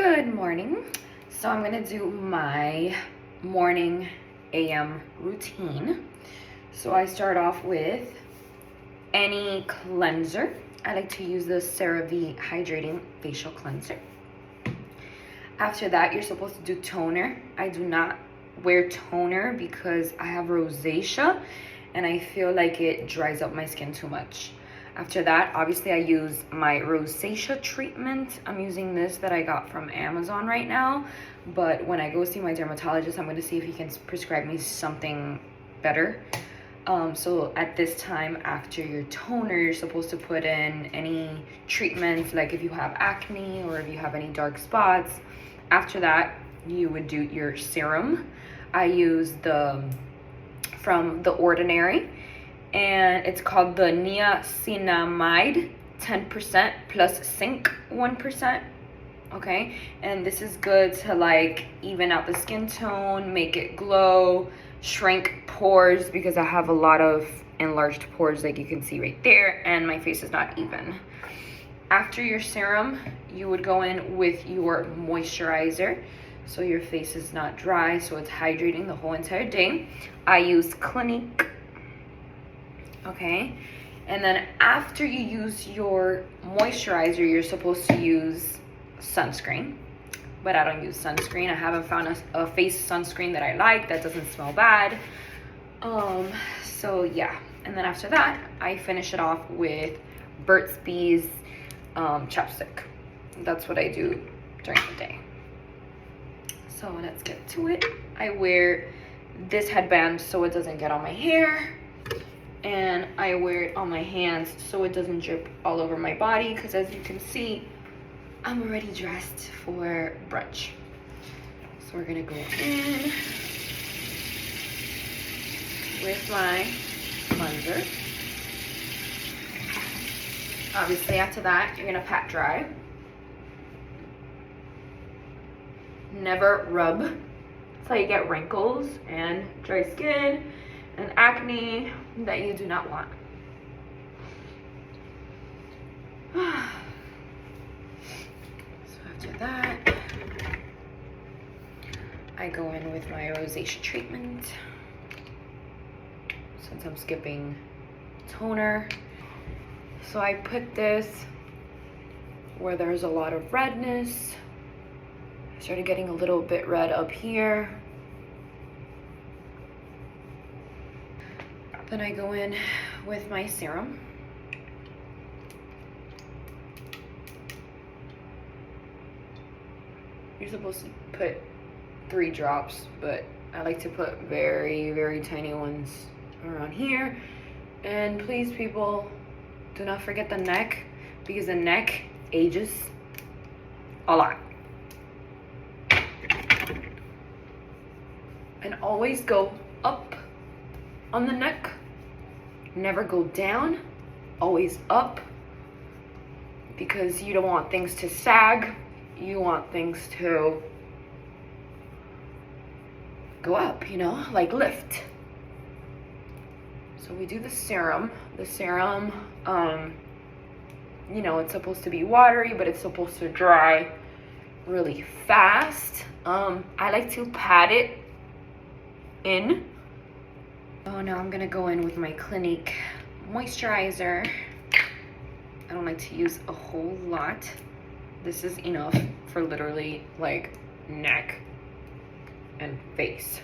Good morning. So I'm gonna do my morning AM routine. So I start off with any cleanser. I like to use the CeraVe Hydrating Facial Cleanser. After that, you're supposed to do toner. I do not wear toner because I have rosacea and I feel like it dries up my skin too much. After that, obviously I use my rosacea treatment. I'm using this that I got from Amazon right now, but when I go see my dermatologist, I'm gonna see if he can prescribe me something better. So at this time, after your toner, you're supposed to put in any treatments, like if you have acne or if you have any dark spots. After that, you would do your serum. I use from The Ordinary, and it's called the niacinamide 10% plus zinc 1%. Okay, and this is good to like even out the skin tone, make it glow, shrink pores, because I have a lot of enlarged pores like you can see right there, and my face is not even. After your serum, you would go in with your moisturizer so your face is not dry, so it's hydrating the whole entire day. I use Clinique. Okay, and then after you use your moisturizer, you're supposed to use sunscreen, but I don't use sunscreen. I haven't found a face sunscreen that I like that doesn't smell bad. So yeah, and then after that, I finish it off with Burt's Bees chapstick. That's what I do during the day. So let's get to it. I wear this headband so it doesn't get on my hair, and I wear it on my hands so it doesn't drip all over my body, because as you can see, I'm already dressed for brunch. So we're gonna go in with my cleanser. Obviously after that, you're gonna pat dry. Never rub. That's how you get wrinkles and dry skin and acne that you do not want. So after that, I go in with my rosacea treatment. Since I'm skipping toner, so I put this where there's a lot of redness. I started getting a little bit red up here. Then I go in with my serum. You're supposed to put 3 drops, but I like to put very, very tiny ones around here. And please, people, do not forget the neck, because the neck ages a lot. And always go up on the neck. Never go down, always up, because you don't want things to sag. You want things to go up, you know, like lift. So we do the serum. The serum, you know, it's supposed to be watery, but it's supposed to dry really fast. I like to pat it in. Oh, now I'm gonna go in with my Clinique moisturizer. I don't like to use a whole lot. This is enough for literally like neck and face.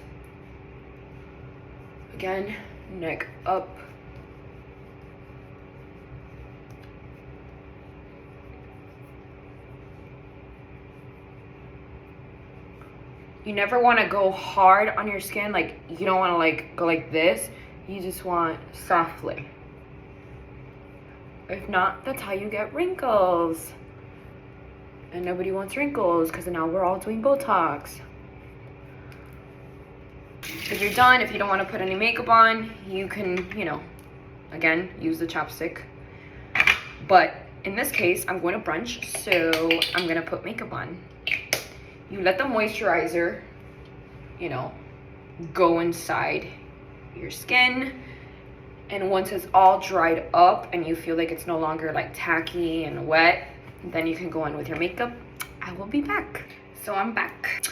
Again, neck up. You never want to go hard on your skin. Like, you don't want to like go like this. You just want softly. If not, that's how you get wrinkles. And nobody wants wrinkles, because now we're all doing Botox. If you're done, if you don't want to put any makeup on, you can, you know, again, use the chapstick. But in this case, I'm going to brunch, so I'm going to put makeup on. You let the moisturizer, you know, go inside your skin. And once it's all dried up and you feel like it's no longer like tacky and wet, then you can go in with your makeup. I will be back. So I'm back.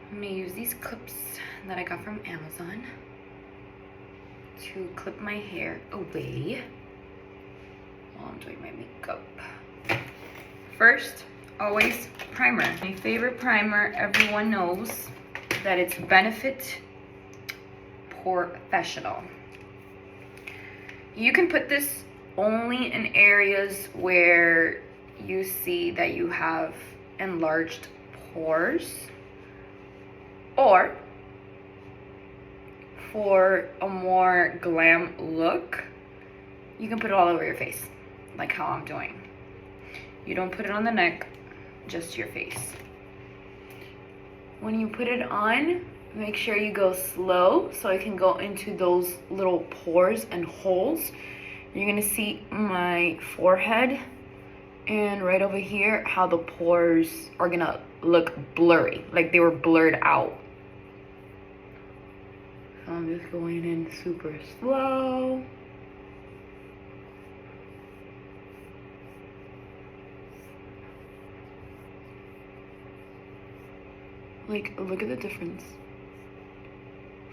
I'm gonna use these clips that I got from Amazon to clip my hair away while I'm doing my makeup. First, always primer. My favorite primer, everyone knows that it's Benefit Professional. You can put this only in areas where you see that you have enlarged pores, or for a more glam look, you can put it all over your face, like how I'm doing. You don't put it on the neck, just your face. When you put it on, make sure you go slow so it can go into those little pores and holes. You're gonna see my forehead and right over here how the pores are gonna look blurry, like they were blurred out. So I'm just going in super slow. Like, look at the difference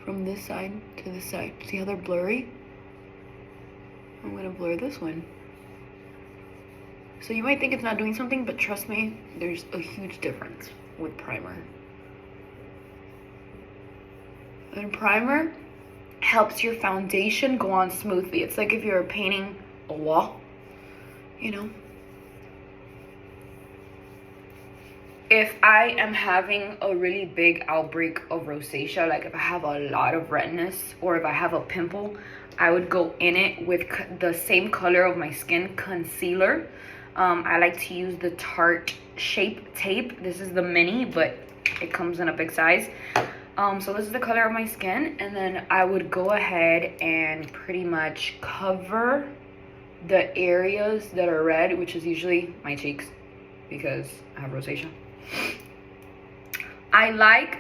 from this side to this side. See how they're blurry? I'm gonna blur this one. So you might think it's not doing something, but trust me, there's a huge difference with primer. And primer helps your foundation go on smoothly. It's like if you're painting a wall, you know? If I am having a really big outbreak of rosacea, like if I have a lot of redness or if I have a pimple, I would go in it with the same color of my skin concealer. I like to use the Tarte Shape Tape. This is the mini, but it comes in a big size. So this is the color of my skin, and then I would go ahead and pretty much cover the areas that are red, which is usually my cheeks because I have rosacea. I like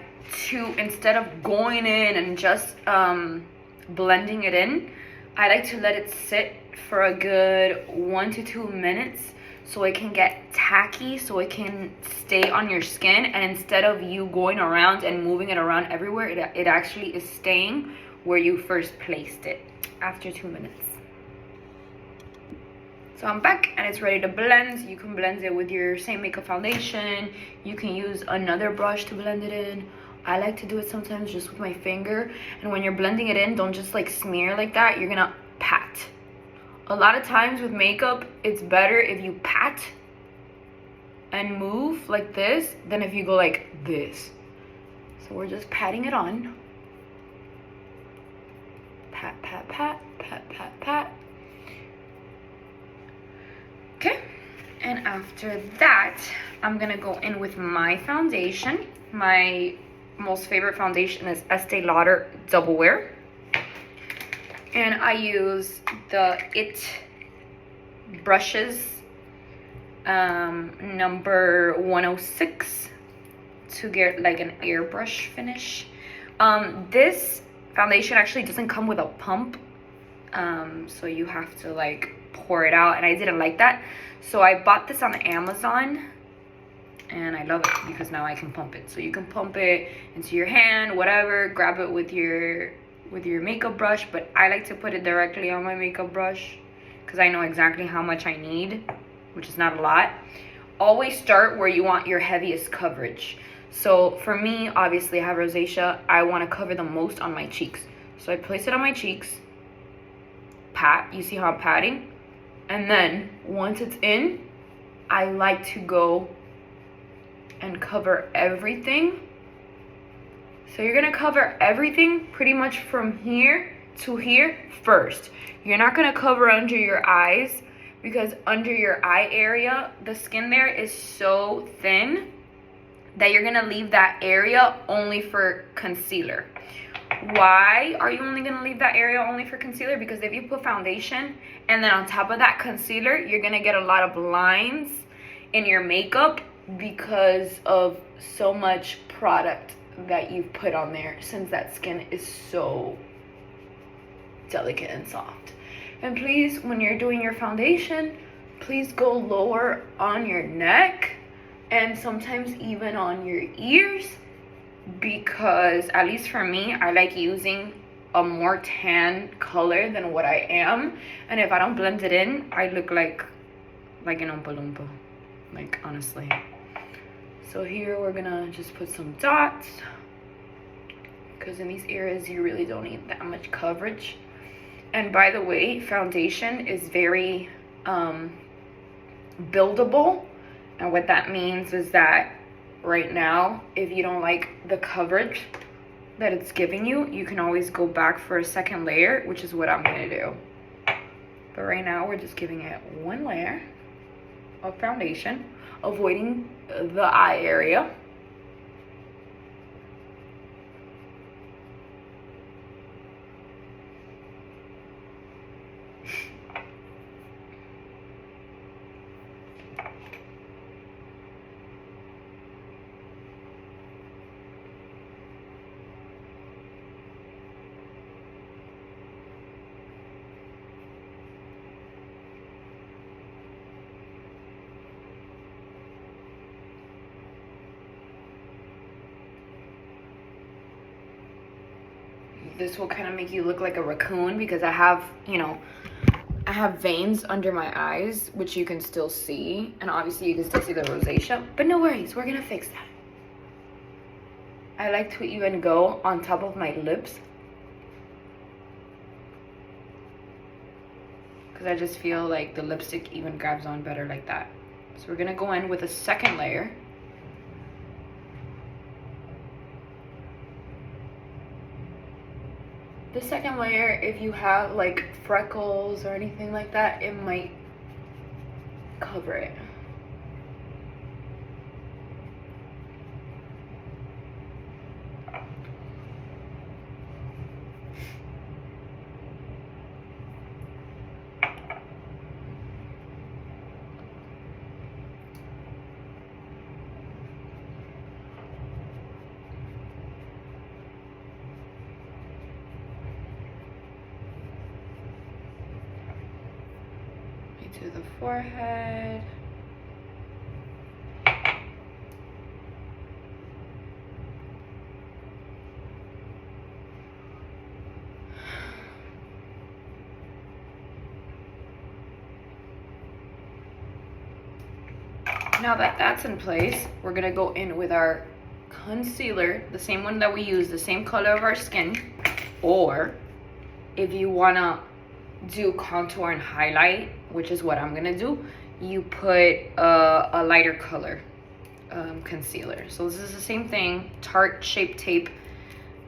to, instead of going in and just blending it in, I like to let it sit for a good 1 to 2 minutes so it can get tacky, so it can stay on your skin, and instead of you going around and moving it around everywhere, it actually is staying where you first placed it after 2 minutes. So I'm back and it's ready to blend. You can blend it with your same makeup foundation. You can use another brush to blend it in. I like to do it sometimes just with my finger. And when you're blending it in, don't just like smear like that. You're gonna pat. A lot of times with makeup, it's better if you pat and move like this than if you go like this. So we're just patting it on. Pat, pat, pat, pat, pat, pat. Okay, and after that, I'm gonna go in with my foundation. My most favorite foundation is Estee Lauder Double Wear. And I use the IT brushes, number 106, to get like an airbrush finish. This foundation actually doesn't come with a pump, so you have to like pour it out, and I didn't like that, so I bought this on Amazon and I love it because now I can pump it. So you can pump it into your hand, whatever, grab it with your makeup brush, but I like to put it directly on my makeup brush because I know exactly how much I need, which is not a lot. Always start where you want your heaviest coverage. So for me, obviously I have rosacea, I want to cover the most on my cheeks, so I place it on my cheeks, pat, you see how I'm patting? And then once it's in, I like to go and cover everything. So you're gonna cover everything pretty much from here to here first. You're not gonna cover under your eyes because under your eye area, the skin there is so thin that you're gonna leave that area only for concealer. Why are you only gonna leave that area only for concealer? Because if you put foundation and then on top of that concealer, you're gonna get a lot of lines in your makeup because of so much product that you've put on there, since that skin is so delicate and soft. And please, when you're doing your foundation, please go lower on your neck and sometimes even on your ears, because at least for me, I like using a more tan color than what I am, and if I don't blend it in, I look like an Oompa Loompa, like, honestly. So here we're gonna just put some dots, because in these areas you really don't need that much coverage. And by the way, foundation is very buildable, and what that means is that right now, if you don't like the coverage that it's giving you, you can always go back for a second layer, which is what I'm gonna do. But right now we're just giving it one layer of foundation, avoiding the eye area. This will kind of make you look like a raccoon, because I have, you know, I have veins under my eyes, which you can still see, and obviously you can still see the rosacea, but no worries, we're gonna fix that. I like to even go on top of my lips, because I just feel like the lipstick even grabs on better like that. So we're gonna go in with a second layer. The second layer, if you have like freckles or anything like that, it might cover it. To the forehead. Now that that's in place, we're gonna go in with our concealer, the same one that we use, the same color of our skin, or if you wanna do contour and highlight, which is what I'm gonna do, you put a lighter color concealer. So this is the same thing, Tarte Shape Tape.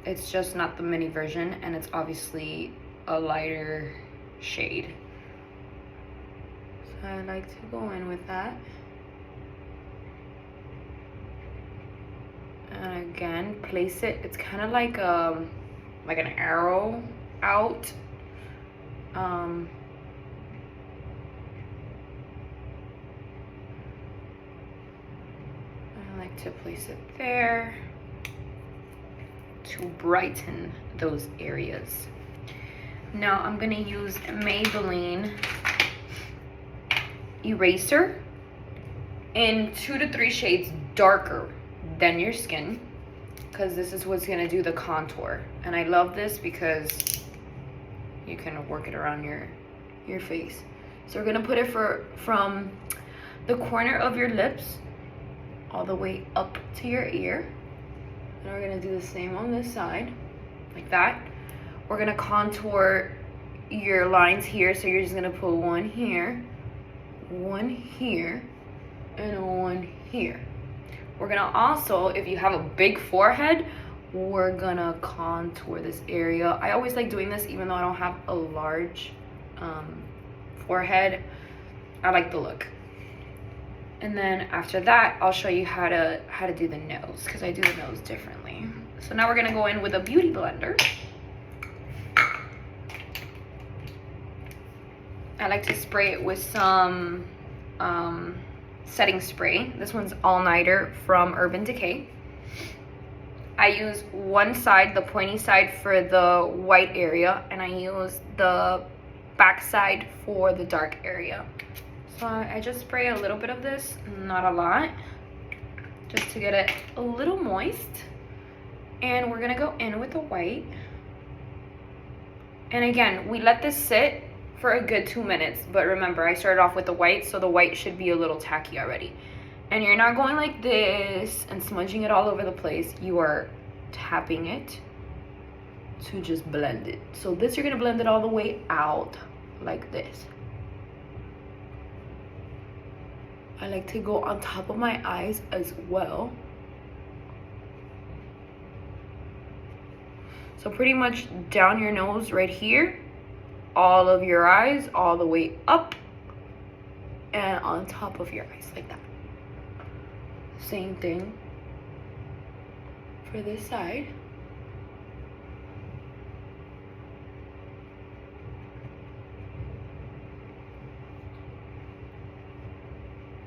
It's just not the mini version, and it's obviously a lighter shade. So I like to go in with that. And again, place it, it's kind of like an arrow out. I like to place it there to brighten those areas. Now I'm gonna use Maybelline eraser in 2 to 3 shades darker than your skin, because this is what's gonna do the contour. And I love this because you can work it around your face. So we're gonna put it from the corner of your lips all the way up to your ear. And we're gonna do the same on this side, like that. We're gonna contour your lines here, so you're just gonna put one here, and one here. We're gonna also, if you have a big forehead, we're gonna contour this area. I always like doing this even though I don't have a large forehead. I like the look. And then after that, I'll show you how to do the nose, because I do the nose differently. So now we're gonna go in with a beauty blender. I like to spray it with some setting spray. This one's All Nighter from Urban Decay. I use one side, the pointy side, for the white area, and I use the back side for the dark area. So I just spray a little bit of this, not a lot. just to get it a little moist. And we're gonna go in with the white. And again, we let this sit for a good 2 minutes, but remember, I started off with the white, so the white should be a little tacky already. And you're not going like this and smudging it all over the place. You are tapping it to just blend it. So this, you're gonna blend it all the way out like this. I like to go on top of my eyes as well. So pretty much down your nose right here, all of your eyes, all the way up, and on top of your eyes, like that. Same thing for this side.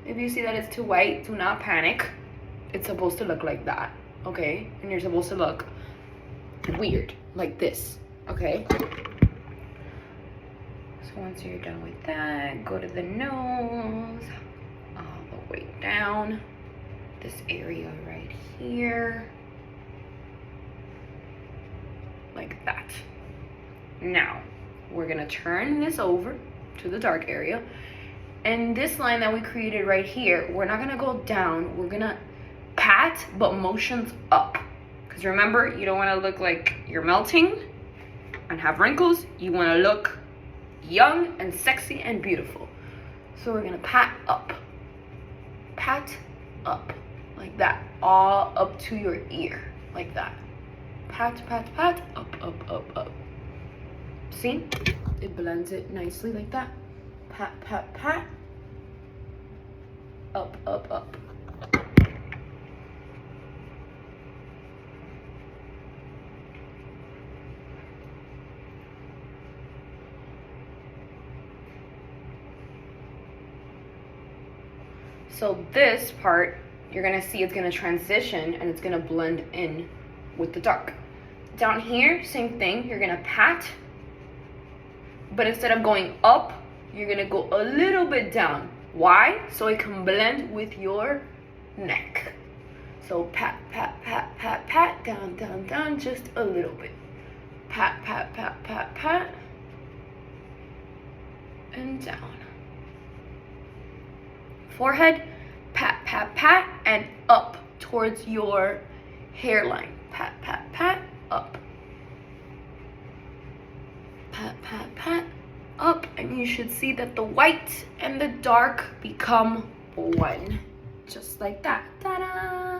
If you see that it's too white, do not panic. It's supposed to look like that, okay? And you're supposed to look weird, like this, okay? So once you're done with that, go to the nose, all the way down, this area right here, like that. Now, we're gonna turn this over to the dark area. And this line that we created right here, we're not gonna go down, we're gonna pat, but motions up. Because remember, you don't wanna look like you're melting and have wrinkles. You wanna look young and sexy and beautiful. So we're gonna pat up, like that, all up to your ear, like that. Pat, pat, pat, up, up, up, up. See? It blends it nicely like that. Pat, pat, pat, up, up, up. So this part, you're gonna see it's gonna transition and it's gonna blend in with the dark. Down here, same thing, you're gonna pat, but instead of going up, you're gonna go a little bit down. Why? So it can blend with your neck. So pat, pat, pat, pat, pat, down, down, down, just a little bit. Pat, pat, pat, pat, pat, and down. Forehead, pat, pat, pat, and up towards your hairline. Pat, pat, pat, up. Pat, pat, pat, up. And you should see that the white and the dark become one. Just like that. Ta-da!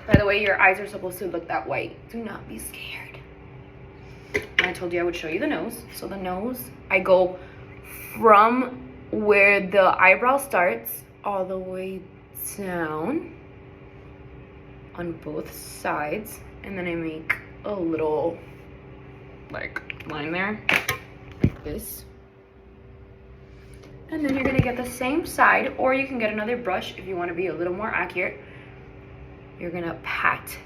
By the way, your eyes are supposed to look that white. Do not be scared. And I told you I would show you the nose. So the nose, I go from where the eyebrow starts all the way down on both sides, and then I make a little like line there, like this. And then you're gonna get the same side, or you can get another brush if you want to be a little more accurate. You're gonna pat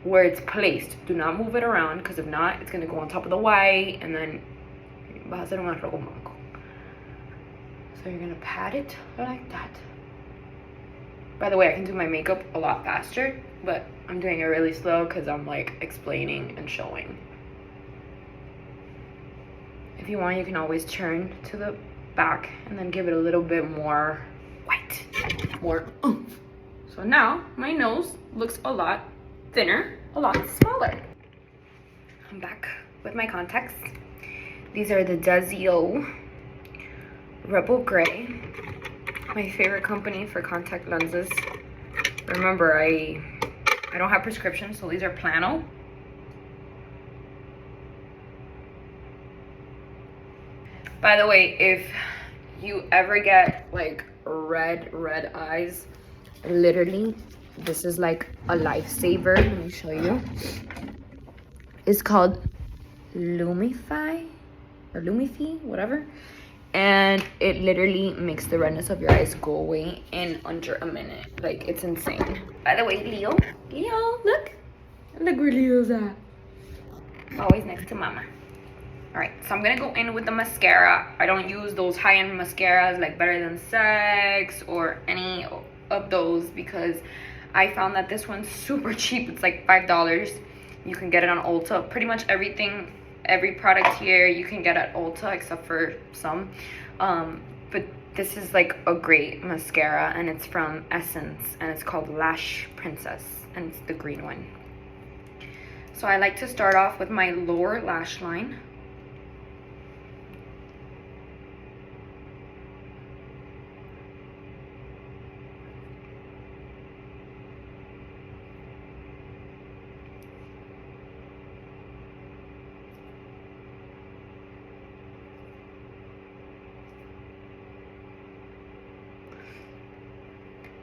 where it's placed. Do not move it around, because if not, it's gonna go on top of the white, and then vas a hacer un arroz con mango. So you're gonna pat it like that. By the way, I can do my makeup a lot faster, but I'm doing it really slow because I'm like explaining and showing. If you want, you can always turn to the back and then give it a little bit more white, more oomph. So now my nose looks a lot thinner, a lot smaller. I'm back with my contacts. These are the Dazio Rebel Gray, my favorite company for contact lenses. Remember, I don't have prescriptions, so these are Plano. By the way, if you ever get like red eyes, literally this is like a lifesaver. Let me show you. It's called Lumify or Lumify, whatever, and it literally makes the redness of your eyes go away in under a minute. Like, it's insane. By the way, Leo, look where Leo's at. Always next to mama. Alright, so I'm gonna go in with the mascara. I don't use those high-end mascaras like Better Than Sex or any of those because I found that this one's super cheap. It's like $5. You can get it on Ulta. Pretty much everything, every product here you can get at Ulta except for some. But this is like a great mascara and it's from Essence and it's called Lash Princess and it's the green one. So I like to start off with my lower lash line.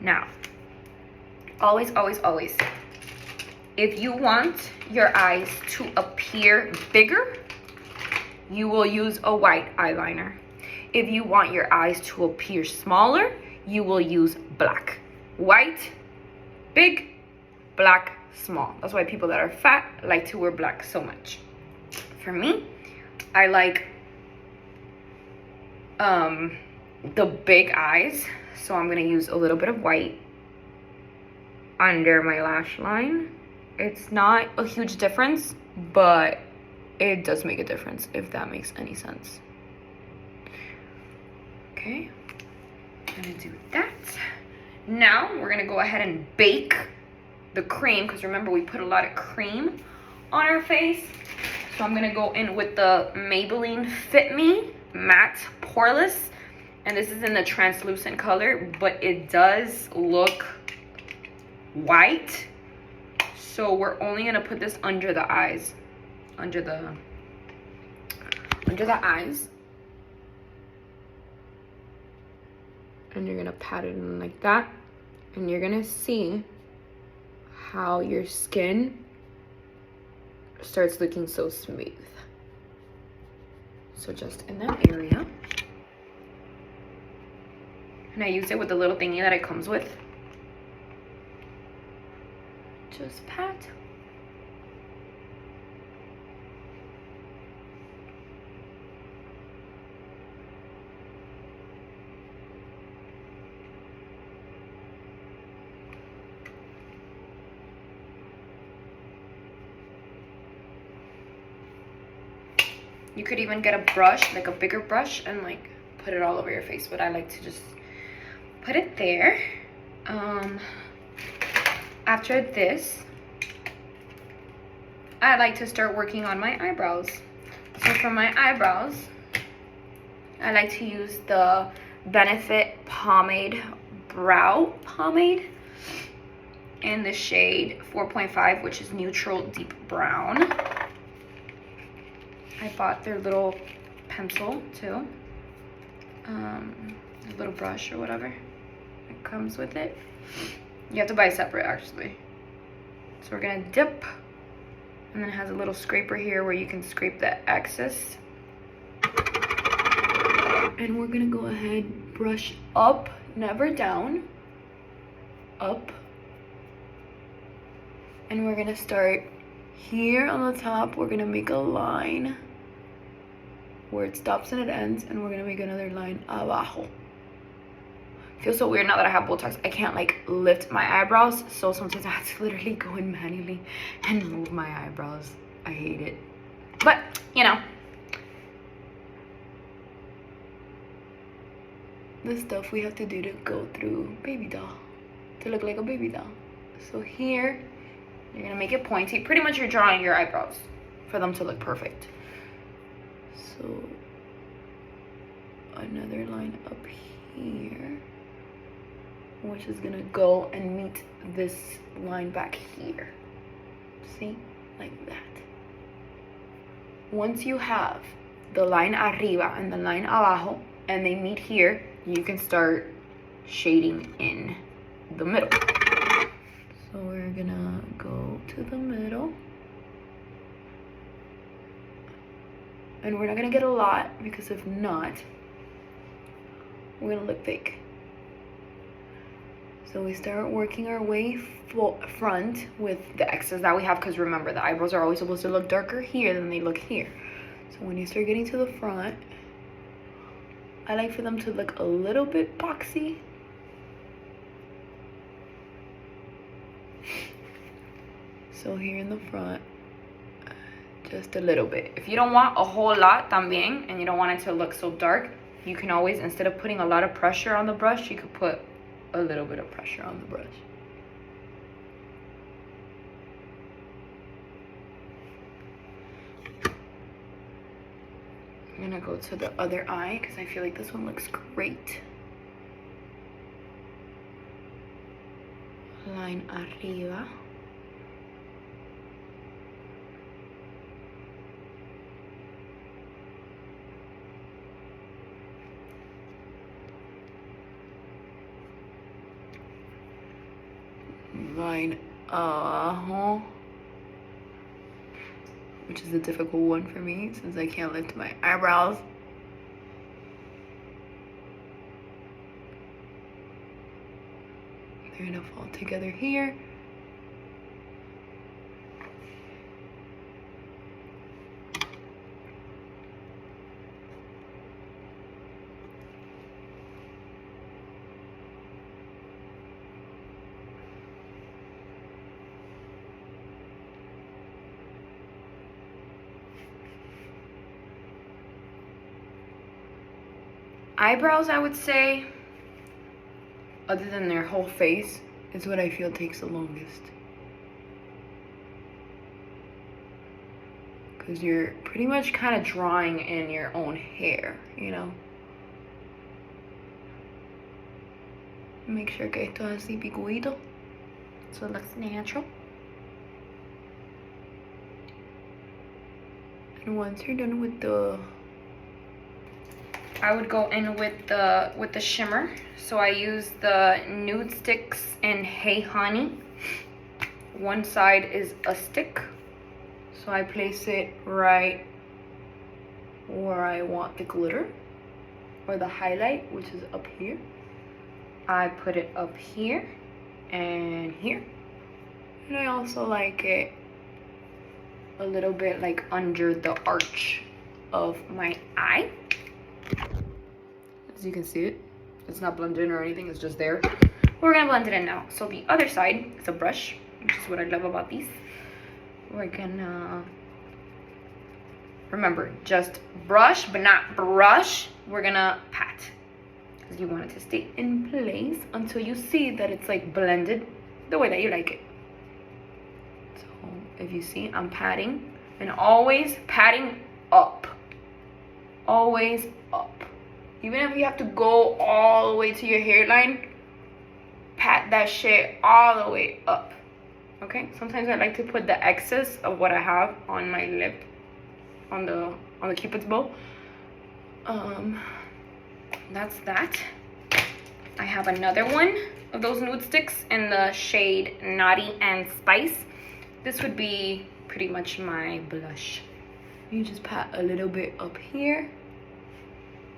Now, always, if you want your eyes to appear bigger, you will use a white eyeliner. If you want your eyes to appear smaller, you will use black. White, big, black, small. That's why people that are fat like to wear black so much. For me, I like the big eyes. So I'm gonna use a little bit of white under my lash line. It's not a huge difference, but it does make a difference if that makes any sense. Okay, I'm gonna do that. Now we're gonna go ahead and bake the cream because remember we put a lot of cream on our face. So I'm gonna go in with the Maybelline Fit Me Matte Poreless. And this is in the translucent color, but it does look white. So we're only gonna put this under the eyes. Under the eyes. And you're gonna pat it in like that. And you're gonna see how your skin starts looking so smooth. So just in that area. And I use it with the little thingy that it comes with. Just pat. You could even get a brush, like a bigger brush, and like put it all over your face, but I like to just put it there. After this, I like to start working on my eyebrows. So for my eyebrows, I like to use the Benefit Pomade Brow Pomade in the shade 4.5, which is Neutral Deep Brown. I bought their little pencil too, a little brush or whatever. It comes with it. You have to buy it separate actually. So we're gonna dip, and then it has a little scraper here where you can scrape the excess. And we're gonna go ahead, brush up, never down, up. And we're gonna start here on the top. We're gonna make a line where it stops and it ends, and we're gonna make another line abajo. Feels so weird now that I have Botox. I can't like lift my eyebrows, so sometimes I have to literally go in manually and move my eyebrows. I hate it, but you know, the stuff we have to do to go through baby doll, to look like a baby doll. So here, you're gonna make it pointy. Pretty much you're drawing your eyebrows for them to look perfect. So another line up here, which is gonna go and meet this line back here. See, like that. Once you have the line arriba and the line abajo, and they meet here, you can start shading in the middle. So we're gonna go to the middle. And we're not gonna get a lot, because if not, we're gonna look fake. So we start working our way front with the excess that we have, because remember, the eyebrows are always supposed to look darker here than they look here. So when you start getting to the front, I like for them to look a little bit boxy. So here in the front, just a little bit. If you don't want a whole lot también, and you don't want it to look so dark, you can always, instead of putting a lot of pressure on the brush, you could put a little bit of pressure on the brush. I'm gonna go to the other eye because I feel like this one looks great. Line arriba. Line abajo, which is a difficult one for me since I can't lift my eyebrows. They're gonna fall together here. Eyebrows, I would say, other than their whole face, is what I feel takes the longest. Because you're pretty much kind of drawing in your own hair, you know? Make sure que esto es así picudito, so it looks natural. And once you're done with the, I would go in with the shimmer. So I use the Nude Sticks in Hey Honey. One side is a stick, so I place it right where I want the glitter or the highlight, which is up here. I put it up here and here, and I also like it a little bit like under the arch of my eye. As you can see it, it's not blended in or anything, it's just there. We're gonna blend it in now. So the other side is a brush, which is what I love about these. We're gonna, remember, just brush, but not brush. We're gonna pat, because you want it to stay in place until you see that it's like blended the way that you like it. So if you see, I'm patting, and always patting up. Always up. Even if you have to go all the way to your hairline, pat that shit all the way up. Okay? Sometimes I like to put the excess of what I have on my lip, on the cupid's bow. That's that. I have another one of those nude sticks in the shade Naughty and Spice. This would be pretty much my blush. You just pat a little bit up here,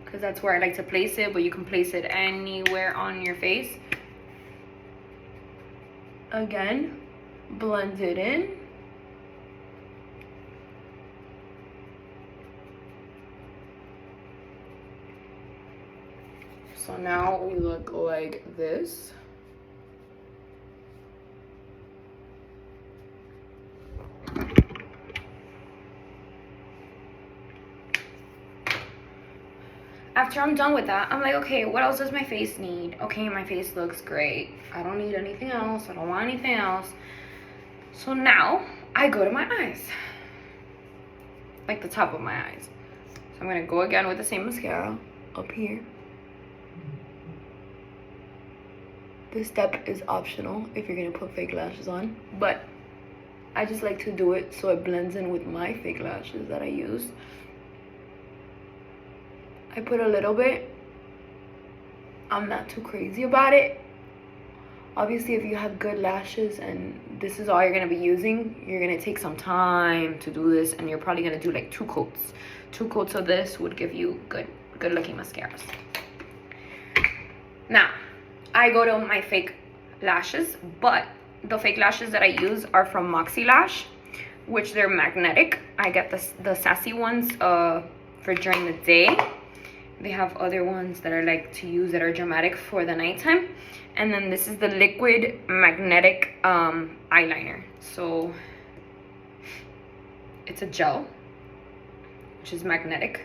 because that's where I like to place it, but you can place it anywhere on your face. Again, blend it in. So now we look like this. After I'm done with that, I'm like, okay, what else does my face need? Okay, my face looks great. I don't need anything else. I don't want anything else. So now I go to my eyes, like the top of my eyes. So I'm gonna go again with the same mascara up here. This step is optional if you're gonna put fake lashes on, but I just like to do it so it blends in with my fake lashes that I use. I put a little bit. I'm not too crazy about it. Obviously, if you have good lashes and this is all you're gonna be using, you're gonna take some time to do this, and you're probably gonna do like 2 coats. 2 coats of this would give you good looking mascaras. Now, I go to my fake lashes, but the fake lashes that I use are from Moxie Lash, which they're magnetic. I get the sassy ones for during the day. They have other ones that I like to use that are dramatic for the nighttime. And then this is the liquid magnetic eyeliner. So it's a gel, which is magnetic.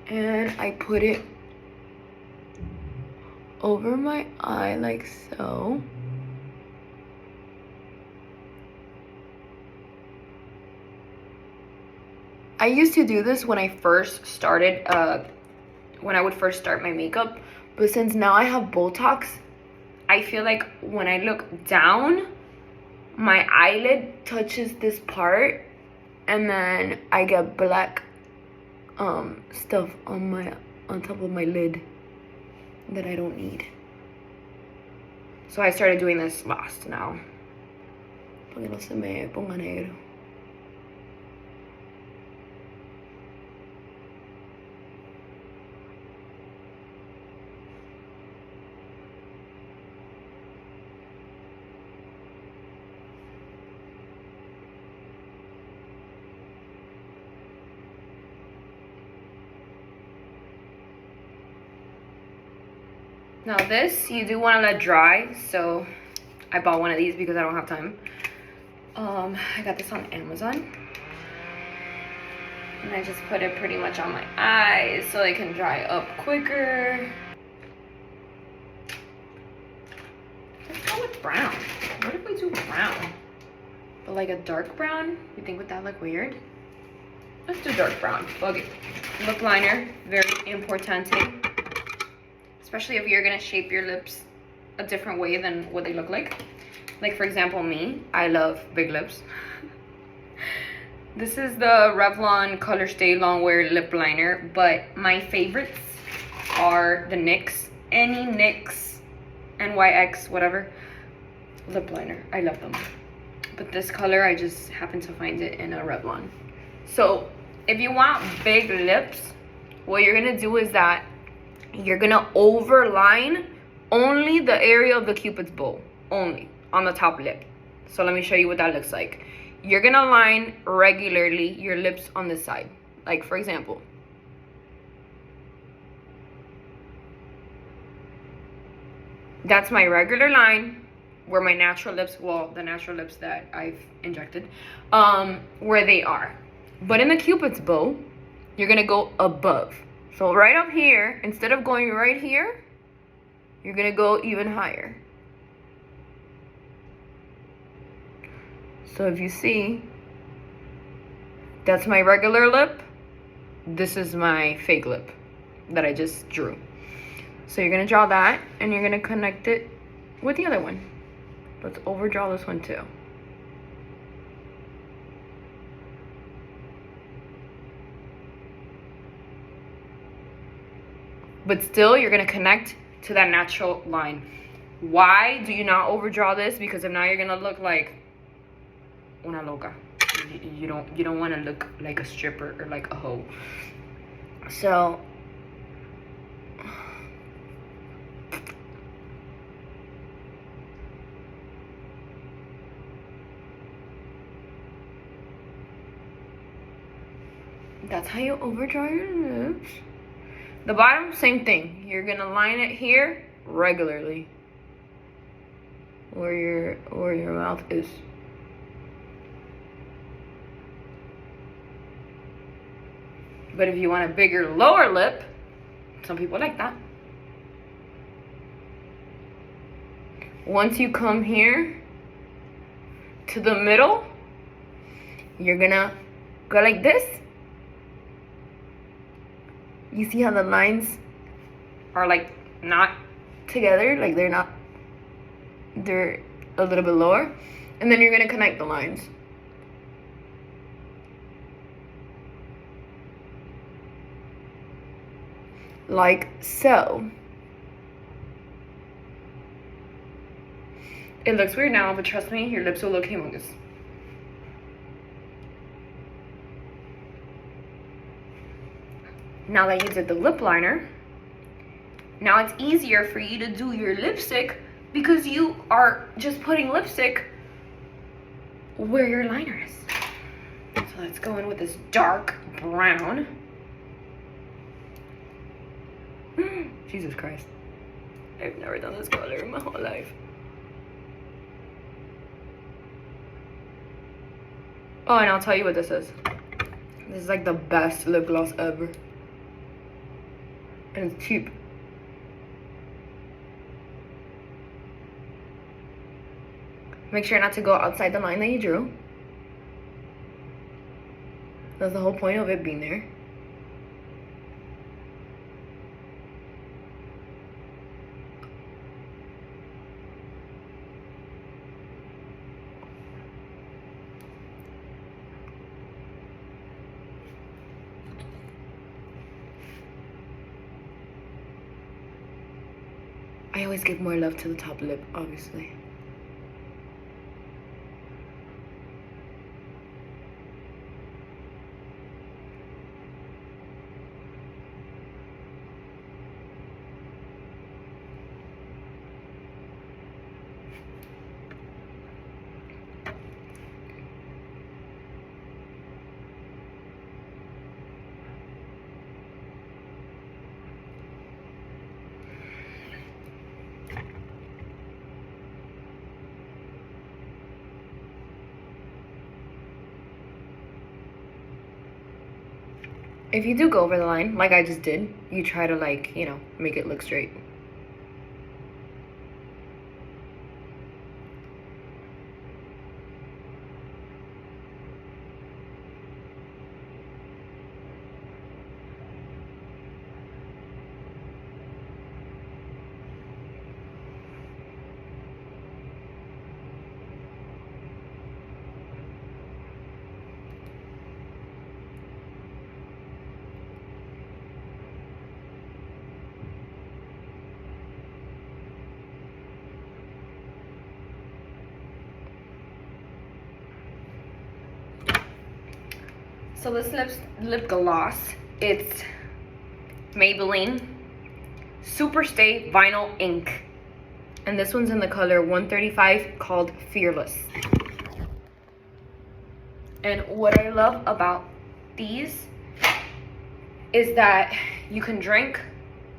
And I put it over my eye like so. I used to do this when I first started, when I would first start my makeup. But since now I have Botox, I feel like when I look down, my eyelid touches this part, and then I get black stuff on top of my lid that I don't need. So I started doing this last now. Para que no se me ponga negro. Now this, you do want to let dry, so I bought one of these because I don't have time. I got this on Amazon. And I just put it pretty much on my eyes so they can dry up quicker. Let's go with brown. What if we do brown? But like a dark brown? You think would that look weird? Let's do dark brown. Okay. Lip liner, very importante. Especially if you're gonna shape your lips a different way than what they look like. Like for example, me, I love big lips. This is the Revlon Color Stay Longwear Lip Liner, but my favorites are the NYX, any NYX, NYX, whatever, lip liner. I love them. But this color, I just happen to find it in a Revlon. So if you want big lips, what you're gonna do is that you're gonna overline only the area of the Cupid's bow, only on the top lip. So let me show you what that looks like. You're gonna line regularly your lips on this side. Like for example, that's my regular line where my natural lips, well, the natural lips that I've injected, where they are. But in the Cupid's bow, you're gonna go above. So right up here, instead of going right here, you're gonna go even higher. So if you see, that's my regular lip. This is my fake lip that I just drew. So you're gonna draw that and you're gonna connect it with the other one. Let's overdraw this one too. But still, you're gonna connect to that natural line. Why do you not overdraw this? Because if not, you're gonna look like una loca. You don't want to look like a stripper or like a hoe. So that's how you overdraw your lips. The bottom, same thing. You're gonna line it here regularly, where your mouth is. But if you want a bigger lower lip, some people like that. Once you come here to the middle, you're gonna go like this. You see how the lines are like not together, like they're a little bit lower. And then you're gonna connect the lines. Like so. It looks weird now, but trust me, your lips will look humongous. Now that you did the lip liner, now it's easier for you to do your lipstick because you are just putting lipstick where your liner is. let's go in with this dark brown. Jesus Christ. I've never done this color in my whole life. Oh, and I'll tell you what this is. This is like the best lip gloss ever. And it's cheap. Make sure not to go outside the line that you drew. That's the whole point of it being there. I always give more love to the top lip, obviously. If you do go over the line, like I just did, you try to, like, you know, make it look straight. So this lip gloss, it's Maybelline Super Stay Vinyl Ink. And this one's in the color 135 called Fearless. And what I love about these is that you can drink,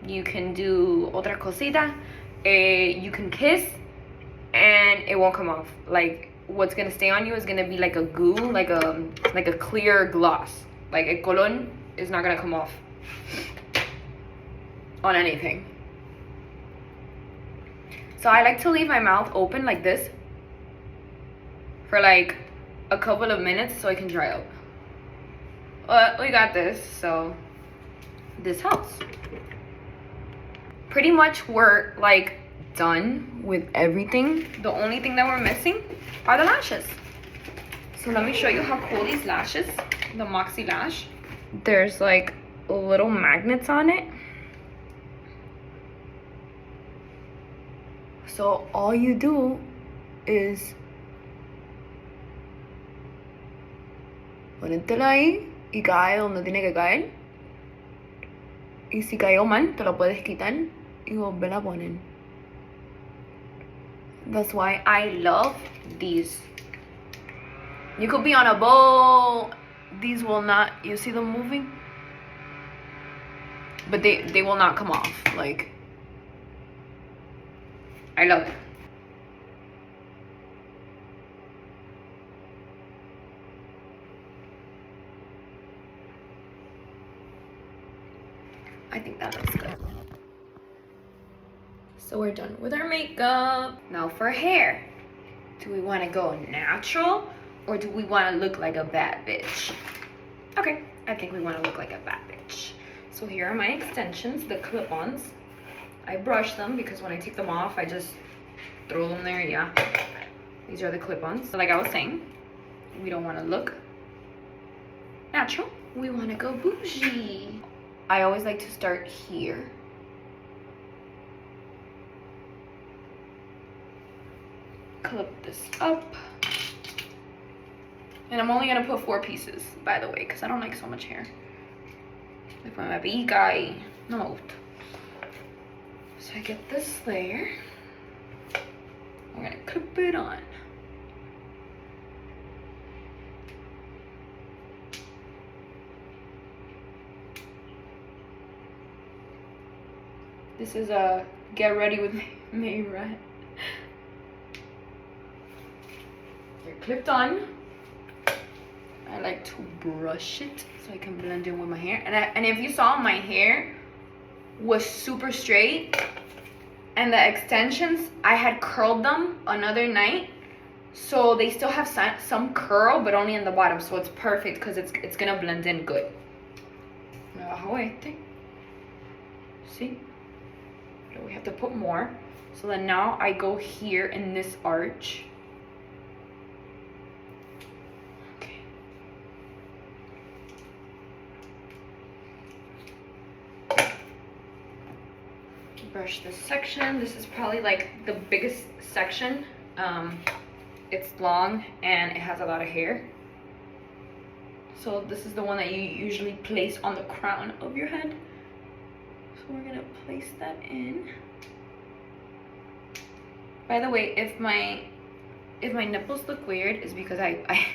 you can do otra cosita, you can kiss, and it won't come off. Like, what's gonna stay on you is gonna be like a goo, like a clear gloss. Like a colon is not gonna come off on anything. So I like to leave my mouth open like this for like a couple of minutes so I can dry up. But we got this, so this helps. Pretty much we're like done with everything. The only thing that we're missing are the lashes. So let me show you how cool these lashes, the Moxie lash. There's like little magnets on it. So all you do is ponértela ahí y cae donde tiene que caer. Y si cayó mal, te lo puedes quitar y volver a poner. That's why I love these. You could be on a boat. These will not, you see them moving? But they will not come off. Like, I love it. I think that looks good. So we're done with our makeup. Now for hair. Do we want to go natural or do we want to look like a bad bitch? Okay, I think we want to look like a bad bitch. So here are my extensions, the clip-ons. I brush them because when I take them off, I just throw them there, yeah. These are the clip-ons. So like I was saying, we don't want to look natural. We want to go bougie. I always like to start here. Clip this up. And I'm only gonna put 4 pieces, by the way, because I don't like so much hair. Después me pica y no me gusta. So I get this layer. I'm gonna clip it on. This is a Get Ready with Mayra. They're clipped on. I like to brush it so I can blend in with my hair. And if you saw, my hair was super straight, and the extensions, I had curled them another night, so they still have some curl, but only in the bottom, so it's perfect because it's gonna blend in good. See? So we have to put more. So then now I go here in this arch. Brush this section. This is probably like the biggest section. It's long and it has a lot of hair. So this is the one that you usually place on the crown of your head. So we're gonna place that in. By the way, if my nipples look weird, it's because I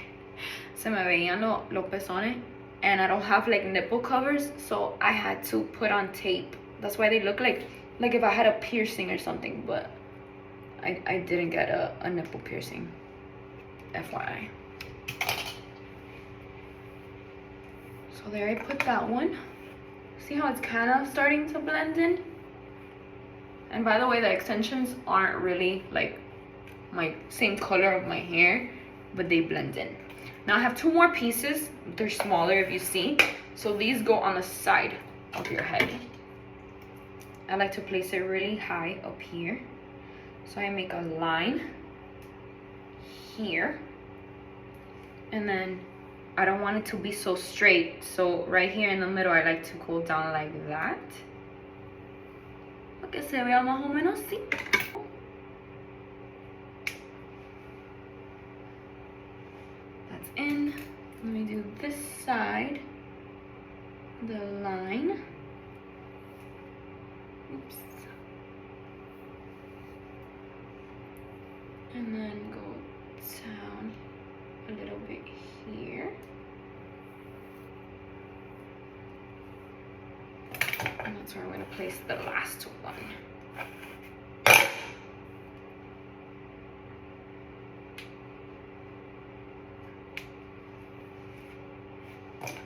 se me veían los pezones and I don't have like nipple covers, so I had to put on tape. That's why they look like if I had a piercing or something, but I didn't get a nipple piercing, FYI. So there, I put that one. See how it's kind of starting to blend in? And by the way, the extensions aren't really like my same color of my hair, but they blend in. Now I have two more pieces. They're smaller, if you see. So these go on the side of your head. I like to place it really high up here. So I make a line here. And then I don't want it to be so straight. So right here in the middle, I like to go down like that. Para que se vea más o menos así. That's in. Let me do this side. The line. Oops. And then go down a little bit here. And that's where I'm going to place the last one.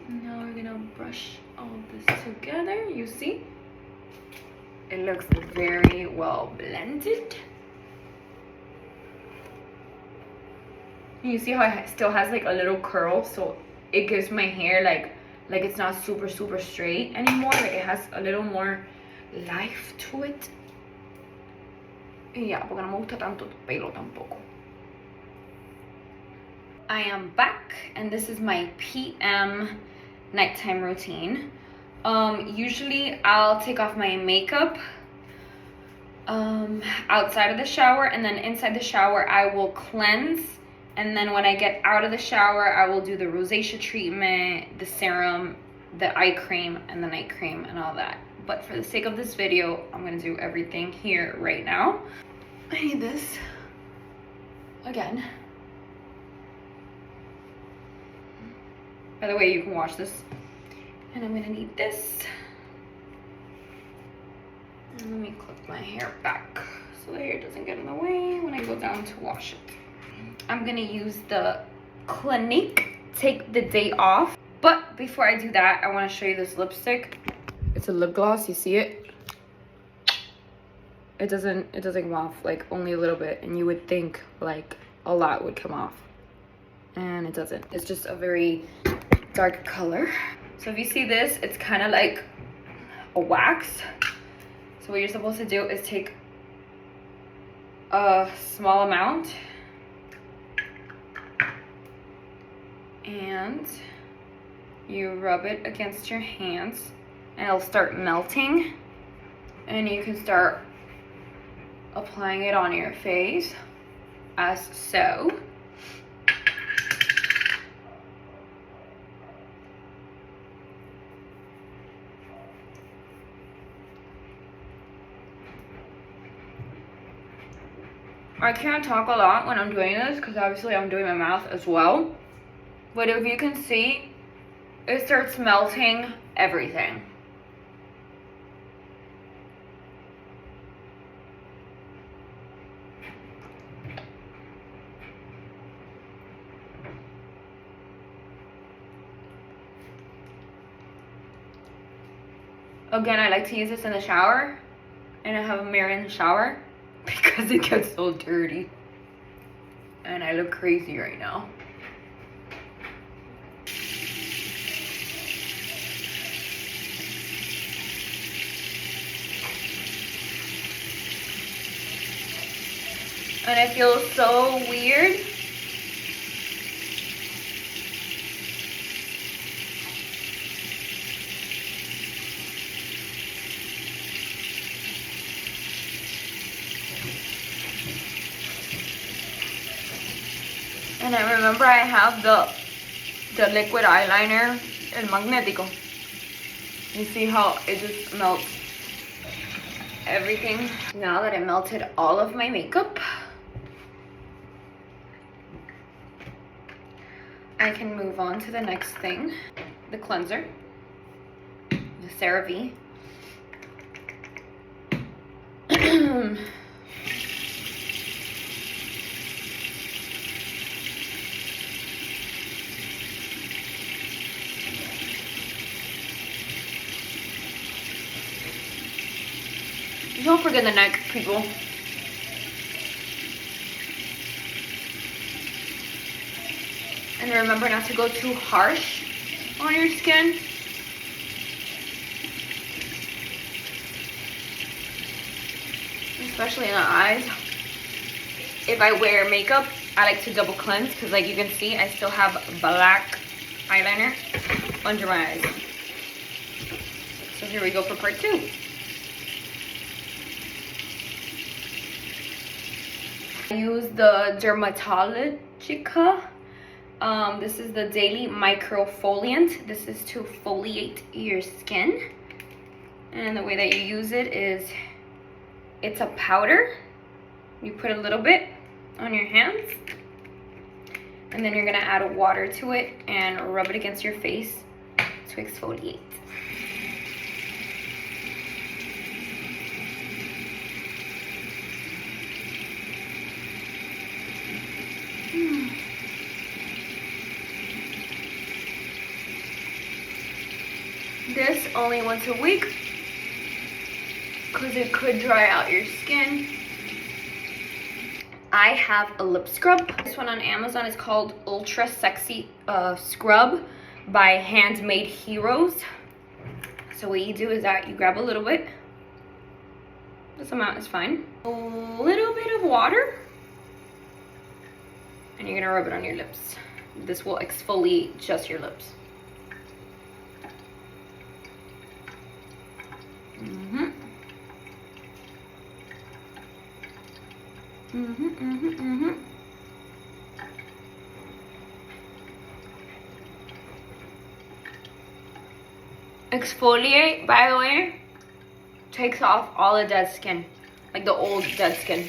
Now we're going to brush all this together. You see? It looks very well blended. You see how it still has like a little curl, so it gives my hair like it's not super straight anymore. Like it has a little more life to it. Y ya, porque no me gusta tanto tu pelo tampoco. I am back, and this is my PM nighttime routine. Usually I'll take off my makeup outside of the shower, and then inside the shower I will cleanse. And then when I get out of the shower, I will do the rosacea treatment, the serum, the eye cream, and the night cream, and all that. But for the sake of this video, I'm gonna do everything here right now. I need this again. By the way, you can wash this. And I'm gonna need this. And let me clip my hair back so the hair doesn't get in the way when I go down to wash it. I'm gonna use the Clinique Take the Day Off. But before I do that, I wanna show you this lipstick. It's a lip gloss, you see it? It doesn't come off, like only a little bit. And you would think like a lot would come off. And it doesn't. It's just a very dark color. So if you see this, it's kind of like a wax. So what you're supposed to do is take a small amount and you rub it against your hands and it'll start melting, and you can start applying it on your face as so. I can't talk a lot when I'm doing this because obviously I'm doing my mouth as well. But if you can see, it starts melting everything. Again, I like to use this in the shower, and I have a mirror in the shower because it gets so dirty. And I look crazy right now. And it feels so weird. And I remember I have the liquid eyeliner, el magnético. You see how it just melts everything? Now that I melted all of my makeup, I can move on to the next thing, the cleanser, the CeraVe. Don't forget the neck, people. And remember not to go too harsh on your skin. Especially in the eyes. If I wear makeup, I like to double cleanse because, like you can see, I still have black eyeliner under my eyes. So here we go for part 2. I use the Dermatologica. This is the Daily Microfoliant. This is to foliate your skin. And the way that you use it is, it's a powder. You put a little bit on your hands. And then you're gonna add water to it and rub it against your face to exfoliate. This only once a week because it could dry out your skin. I have a lip scrub. This one on Amazon is called Ultra Sexy Scrub by Handmade Heroes. So what you do is that you grab a little bit. This amount is fine. A little bit of water. And you're gonna rub it on your lips. This will exfoliate just your lips. Exfoliate, by the way, takes off all the dead skin, like the old dead skin.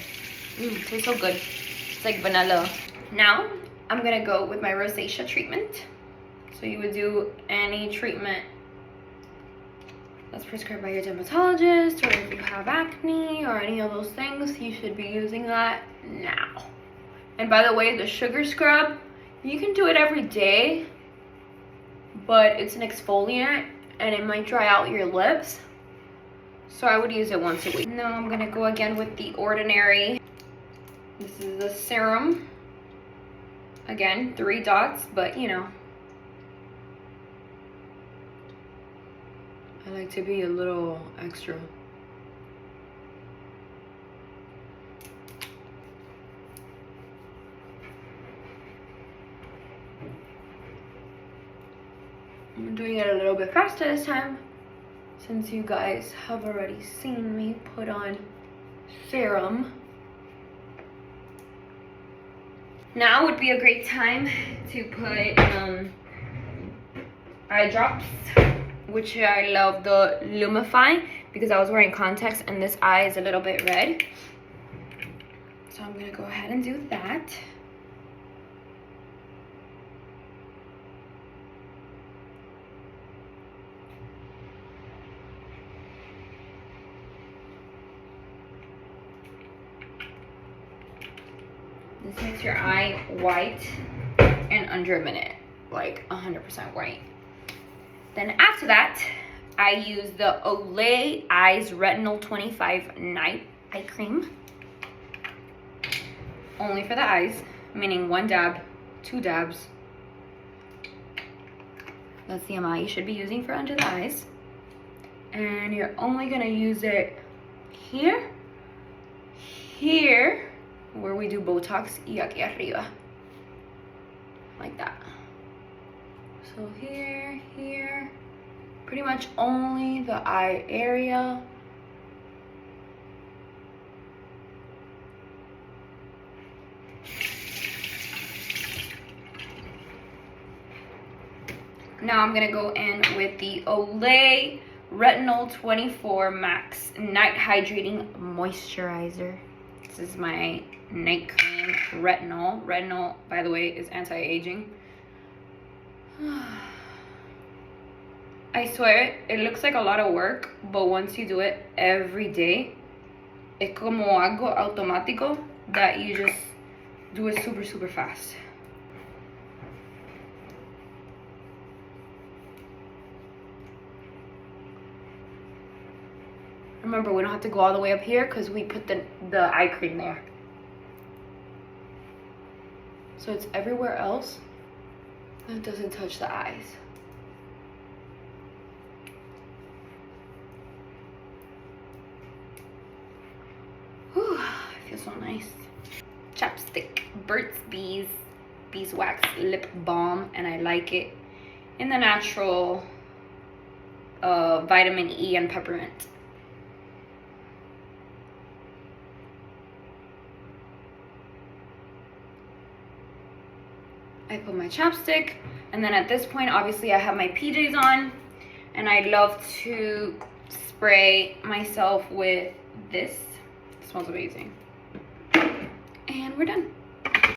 Tastes so good. It's like vanilla. Now I'm gonna go with my rosacea treatment. So you would do any treatment that's prescribed by your dermatologist, or if you have acne or any of those things, you should be using that now. And by the way, the sugar scrub, you can do it every day, but it's an exfoliant and it might dry out your lips. So I would use it once a week. Now I'm gonna go again with the Ordinary. This is the serum. Again, 3 dots, but you know, I like to be a little extra. I'm doing it a little bit faster this time, since you guys have already seen me put on serum. Now would be a great time to put eye drops, which I love the Lumify, because I was wearing contacts and this eye is a little bit red. So I'm gonna go ahead and do that. This makes your eye white in under a minute, like 100% white. Then after that, I use the Olay Eyes Retinol 25 Night Eye Cream. Only for the eyes, meaning 1 dab, 2 dabs. That's the amount you should be using for under the eyes. And you're only gonna use it here, here, where we do Botox, y aquí arriba. Like that. So here, here, pretty much only the eye area. Now I'm gonna go in with the Olay Retinol 24 Max Night Hydrating Moisturizer. This is my night cream retinol. Retinol, by the way, is anti-aging. I swear, it looks like a lot of work, but once you do it every day, es como algo automático that you just do it super, super fast. Remember, we don't have to go all the way up here because we put the eye cream there. So it's everywhere else and it doesn't touch the eyes. Whew, it feels so nice. Chapstick, Burt's Beeswax Lip Balm, and I like it in the natural vitamin E and peppermint. I put my chapstick, and then at this point, obviously I have my PJs on, and I love to spray myself with this. It smells amazing. And we're done.